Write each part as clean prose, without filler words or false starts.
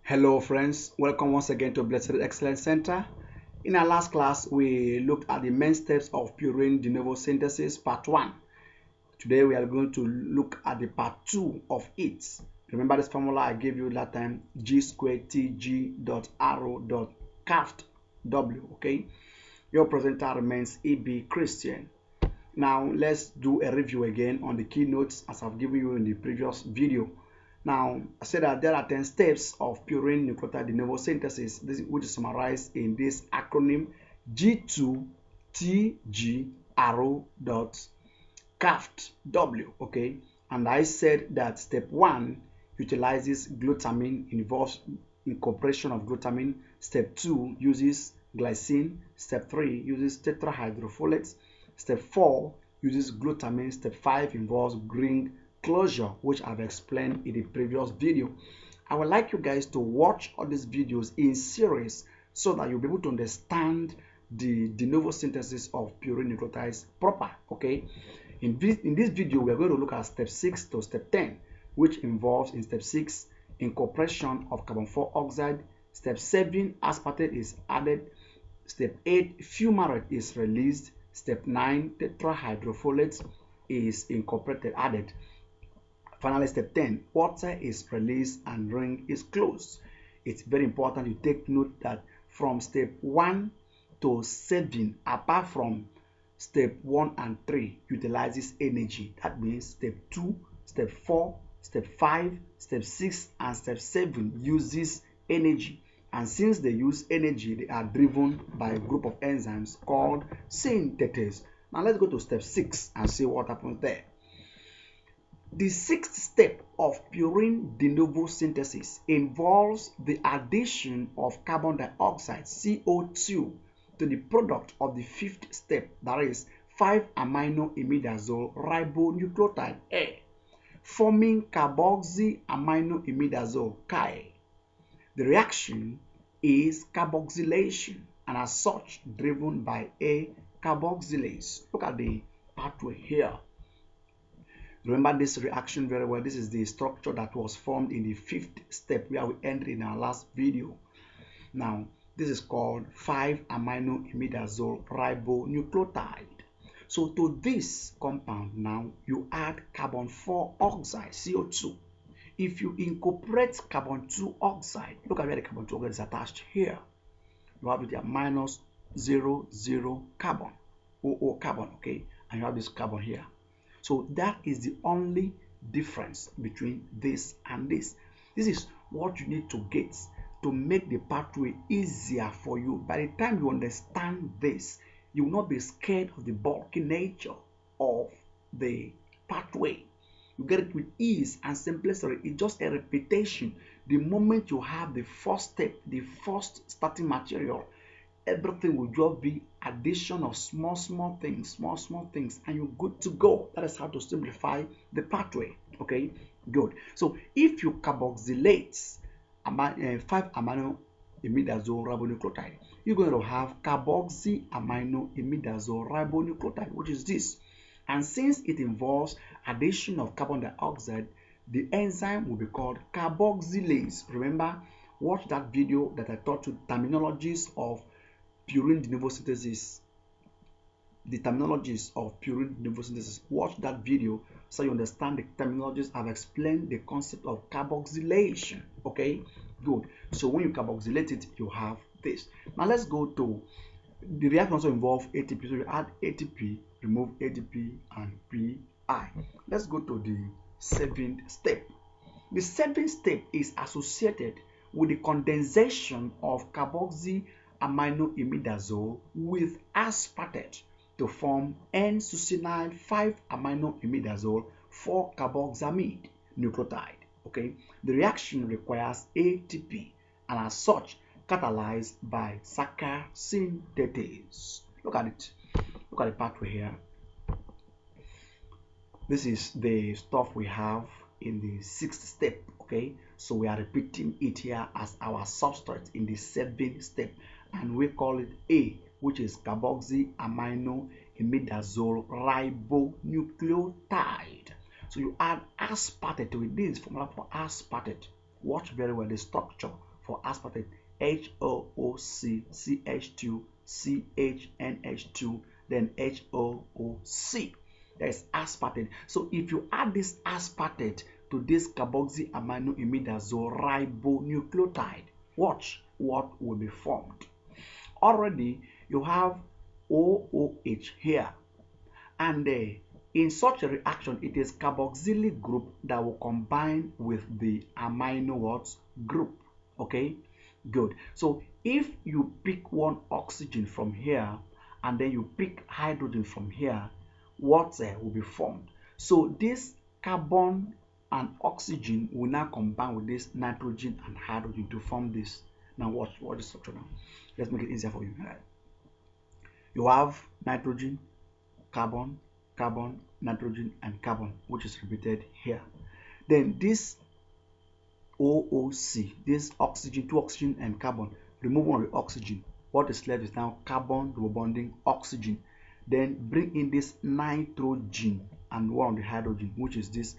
Hello friends, welcome once again to Blessed Excellence Center. In our last class, we looked at the main steps of purine de novo synthesis part 1. Today we are going to look at the part 2 of it. Remember this formula I gave you that time, G squared Tg dot arrow dot caft W, okay? Your presenter remains EB Christian. Now let's do a review again on the keynotes as I've given you in the previous video. Now, I said that there are 10 steps of purine nucleotide de novo synthesis, which is summarized in this acronym G2TG arrow dot caft W, okay? And I said that step 1 utilizes glutamine, involves incorporation of glutamine. Step 2 uses glycine. Step 3 uses tetrahydrofolates. Step 4 uses glutamine. Step 5 involves ring closure, which I've explained in the previous video. I would like you guys to watch all these videos in series so that you'll be able to understand the de novo synthesis of purine nucleotides proper, okay? In this video, we're going to look at step 6 to step 10, which involves in step 6, incorporation of carbon 4 oxide. Step 7, aspartate is added. Step 8, fumarate is released. Step 9, tetrahydrofolates is incorporated, added. Finally, step 10, water is released and ring is closed. It's very important you take note that from step 1 to 7, apart from step 1 and 3, utilizes energy. That means step 2, step 4, step 5, step 6, and step 7 uses energy. And since they use energy, they are driven by a group of enzymes called synthetase. Now let's go to step 6 and see what happens there. The 6th step of purine de novo synthesis involves the addition of carbon dioxide, CO2, to the product of the 5th step, that is 5-amino-imidazole ribonucleotide A, forming carboxyamino-imidazole Ki. The reaction is carboxylation and as such driven by a carboxylase. Look at the pathway here. Remember this reaction very well. This is the structure that was formed in the 5th step where we ended in our last video. Now, this is called 5-amino-imidazole ribonucleotide. So to this compound now, you add carbon 4 oxide, CO2. If you incorporate carbon 2 oxide, look at where the carbon 2 oxide is attached here. You have it here, minus 0, 0 carbon, OO carbon, okay? And you have this carbon here. So that is the only difference between this and this. This is what you need to get to make the pathway easier for you. By the time you understand this, you will not be scared of the bulky nature of the pathway. You get it with ease and simplicity. It's just a repetition. The moment you have the first step, the first starting material, everything will just be addition of small things, and you're good to go. That is how to simplify the pathway. Okay, good. So if you carboxylate 5-amino-imidazole ribonucleotide, you're going to have carboxyamino-imidazole ribonucleotide, which is this. And since it involves addition of carbon dioxide, the enzyme will be called carboxylase. Remember, watch that video that I taught you terminologies of purine de novo synthesis. The terminologies of purine de novo synthesis. Watch that video so you understand the terminologies. I've explained the concept of carboxylation. Okay, good. So when you carboxylate it, you have this. Now let's go to the reaction. Also involve ATP. So you add ATP, remove ADP and PI. Let's go to the 7th step. The 7th step is associated with the condensation of carboxyamino-imidazole with aspartate to form N-succinyl 5-amino-imidazole 4-carboxamide nucleotide. Okay, the reaction requires ATP and as such catalyzed by Saccharine synthetase. Look at it. Look at the pathway here. This is the stuff we have in the 6th step. Okay, so we are repeating it here as our substrate in the 7th step, and we call it A, which is carboxyamino-imidazole ribonucleotide. So you add aspartate to it. This is formula for aspartate. Watch very well the structure for aspartate, HOOC, CH2, CHNH2, then HOOC. That is aspartate. So if you add this aspartate to this carboxyaminoimidazole ribonucleotide, watch what will be formed. Already you have OOH here, and in such a reaction, it is carboxylic group that will combine with the amino what group. Okay, good. So if you pick one oxygen from here and then you pick hydrogen from here, what will be formed? So this carbon and oxygen will now combine with this nitrogen and hydrogen to form this. Now watch the structure now. Let's make it easier for you. All right. You have nitrogen, carbon, carbon, nitrogen, and carbon, which is repeated here. Then this OOC, this oxygen, two oxygen and carbon, remove one of the oxygen. What is left is now carbon double bonding oxygen. Then bring in this nitrogen and one of the hydrogen, which is this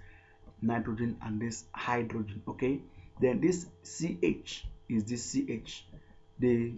nitrogen and this hydrogen. Okay. Then this CH is this CH. The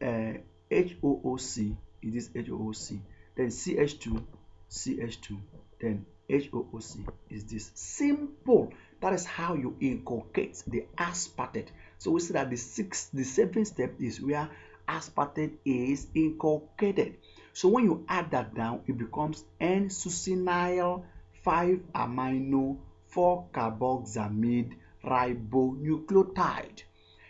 HOOC is this HOOC. Then CH2, CH2. Then HOOC is this. Simple. That is how you inculcate the aspartate. So we see that the seventh step is where aspartate is inculcated. So when you add that down, it becomes N-succinyl 5-amino 4-carboxamide ribonucleotide.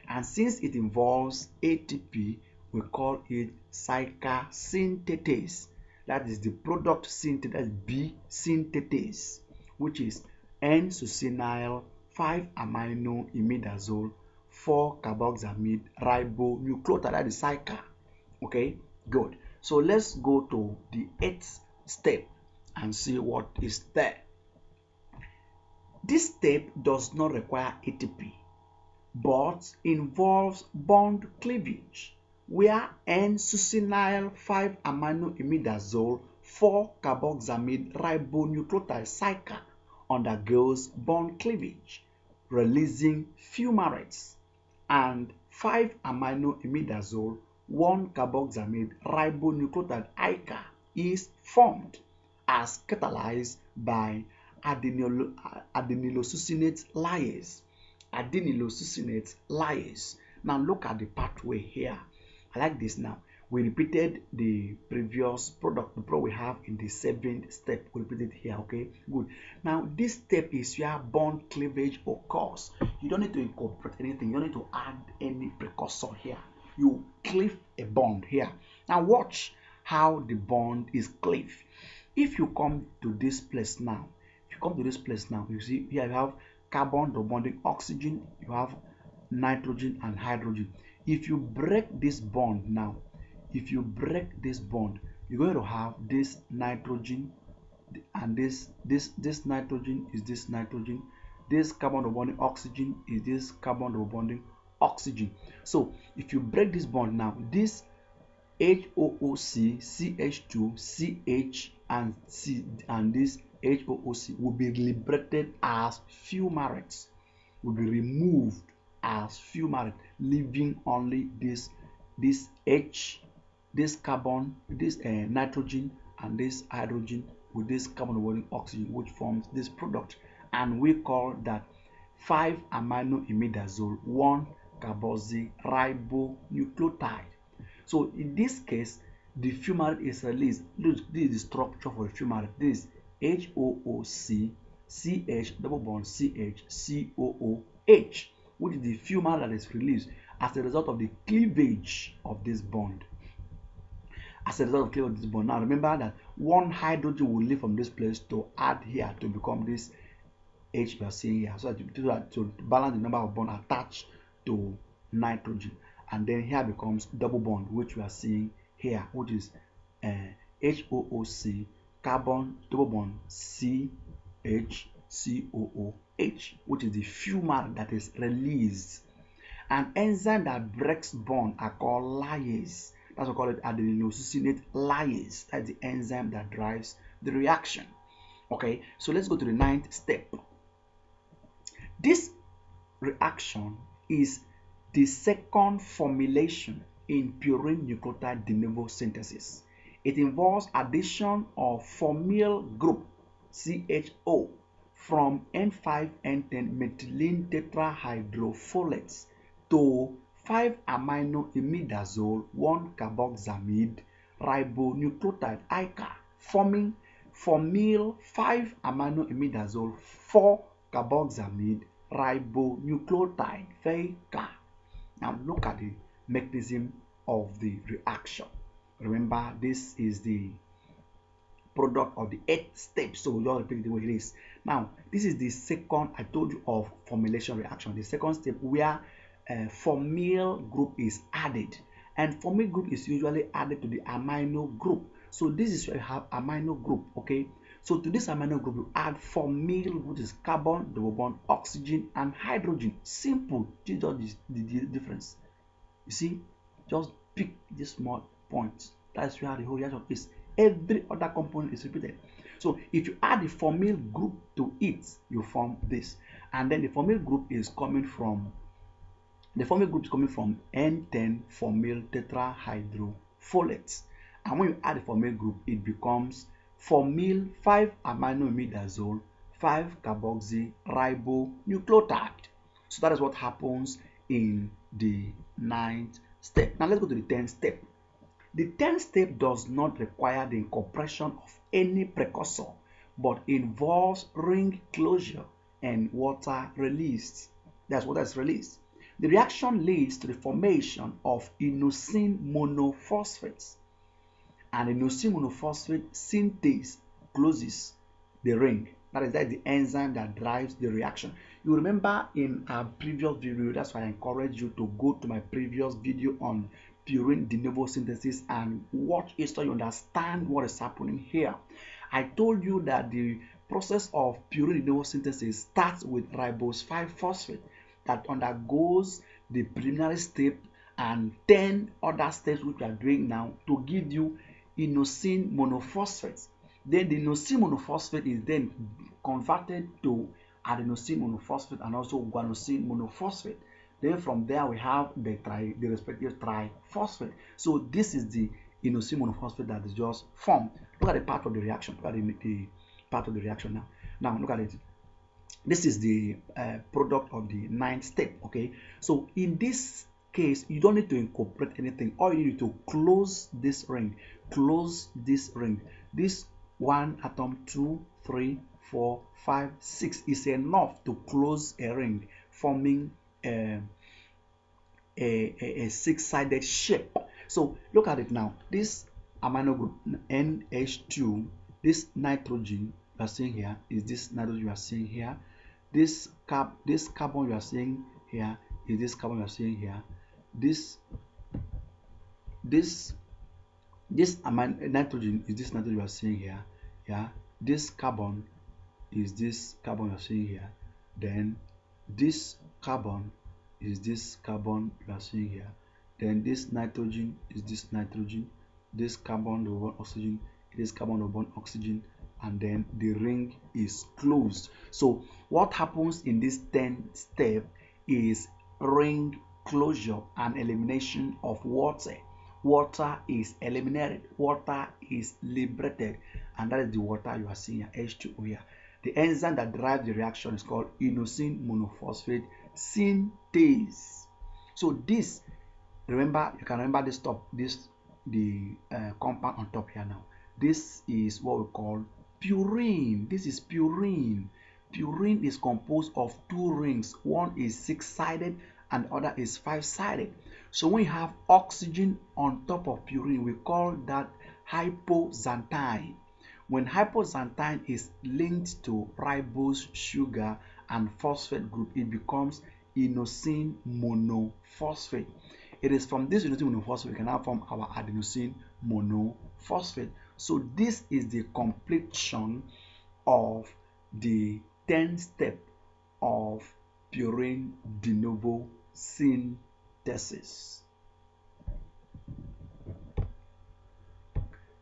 And since it involves ATP, we call it cyclosynthetase. That is the product synthetase, that's B synthetase, which is N-succinyl 5-amino imidazole 4-carboxamide ribonucleotide. That is cycle. Okay, good. So let's go to the 8th step and see what is there. This step does not require ATP, but involves bond cleavage, where N-succinyl 5-amino imidazole 4-carboxamide ribonucleotide cycle undergoes bond cleavage, releasing fumarates, and 5-amino imidazole 1-carboxamide ribonucleotide ICA is formed as catalyzed by adenylosuccinate lyase. Adenylosuccinate lyase. Now look at the pathway here. I like this now. We repeated the previous product, the product we have in the 7th step. We repeat it here, okay? Good. Now, this step is where bond cleavage occurs. You don't need to incorporate anything. You don't need to add any precursor here. You cleave a bond here. Now, watch how the bond is cleaved. If you come to this place now, you see here you have carbon double bonding oxygen, you have nitrogen and hydrogen. If you break this bond now, you're going to have this nitrogen, and this nitrogen is this nitrogen, this carbon double bonding oxygen is this carbon double bonding oxygen. So if you break this bond now, this HOOC, CH2, CH and C and this HOOC will be liberated as fumarates, will be removed as fumarate, leaving only this H, this carbon, this nitrogen and this hydrogen with this carbon bonding oxygen, which forms this product, and we call that 5-amino imidazole 1-carboxyribonucleotide. So in this case, the fumarate is released. Look, this is the structure for the fumarate. This is HOOC, CH double bond CH, COOH, which is the fumarate that is released as a result of the cleavage of this bond. Now remember that one hydrogen will leave from this place to add here to become this H we are seeing here, so that to balance the number of bonds attached to nitrogen, and then here becomes double bond, which we are seeing here, which is HOOC carbon double bond CH-COOH, which is the fumarate that is released. An enzyme that breaks bond are called lyase. That's why we call it adenylosuccinate lyase. That's the enzyme that drives the reaction. Okay, so let's go to the 9th step. This reaction is the second formulation in purine nucleotide de novo synthesis. It involves addition of formyl group CHO from N5N10 methylene tetrahydrofolates to 5-aminoimidazole 1-carboxamide ribonucleotide ICA, forming formyl 5-aminoimidazole 4-carboxamide ribonucleotide VK. Now look at the mechanism of the reaction. Remember, this is the product of the 8th step, so we'll just repeat the way it is. Now, this is the second, I told you, of formulation reaction. The second step where formyl group is added, and formyl group is usually added to the amino group. So this is where you have amino group, okay? So to this amino group, you add formyl, which is carbon, double bond, oxygen, and hydrogen. Simple. This is just the difference. You see, just pick this small point. That's where the whole reaction is. Every other component is repeated. So if you add the formyl group to it, you form this. And then the formyl group is coming from N10 formyl tetrahydrofolates. And when you add the formyl group, it becomes formyl 5-aminoimidazole 5-carboxy ribonucleotide. So that is what happens in the 9th step. Now let's go to the 10th step. The 10th step does not require the incorporation of any precursor, but involves ring closure and water released. That's what is released. The reaction leads to the formation of inosine monophosphates, and inosine monophosphate synthase closes the ring. That is the enzyme that drives the reaction. You remember in our previous video, that's why I encourage you to go to my previous video on purine de novo synthesis and watch it so you understand what is happening here. I told you that the process of purine de novo synthesis starts with ribose 5-phosphate that undergoes the preliminary step and 10 other steps which we are doing now to give you inosine monophosphates. Then the inosine monophosphate is then converted to adenosine monophosphate and also guanosine monophosphate. Then from there we have the respective triphosphate. So this is the inosine monophosphate that is just formed. Look at the part of the reaction. Look at the part of the reaction now. Now look at it. This is the product of the 9th step. Okay. So in this case, you don't need to incorporate anything. All you need to close this ring. Close this ring. This 1 atom, 2, 3, 4, 5, 6 is enough to close a ring, forming a 6-sided shape. So look at it now. This amino group NH2, this nitrogen you are seeing here is this nitrogen you are seeing here. This carbon you are seeing here is this carbon you are seeing here. This nitrogen is this nitrogen you are seeing here. Yeah. This carbon is this carbon you are seeing here. Then this carbon is this carbon you are seeing here. Then this nitrogen is this nitrogen. This carbon double oxygen, this carbon double oxygen, and then the ring is closed. So what happens in this 10th step is ring closure and elimination of water. Water is eliminated, water is liberated, and that is the water you are seeing here, H2O here. The enzyme that drives the reaction is called inosine monophosphate synthase. So this, remember, you can remember this top, the compound on top here now. This is what we call purine. This is purine. Purine is composed of 2 rings. One is 6-sided and the other is 5-sided. So when you have oxygen on top of purine, we call that hypoxanthine. When hypoxanthine is linked to ribose sugar and phosphate group, it becomes inosine monophosphate. It is from this inosine monophosphate we can now form our adenosine monophosphate. So this is the completion of the 10th step of purine de novo synthesis.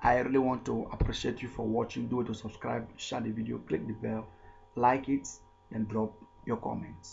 I really want to appreciate you for watching. Do it to subscribe, share the video, click the bell, like it, and drop your comments.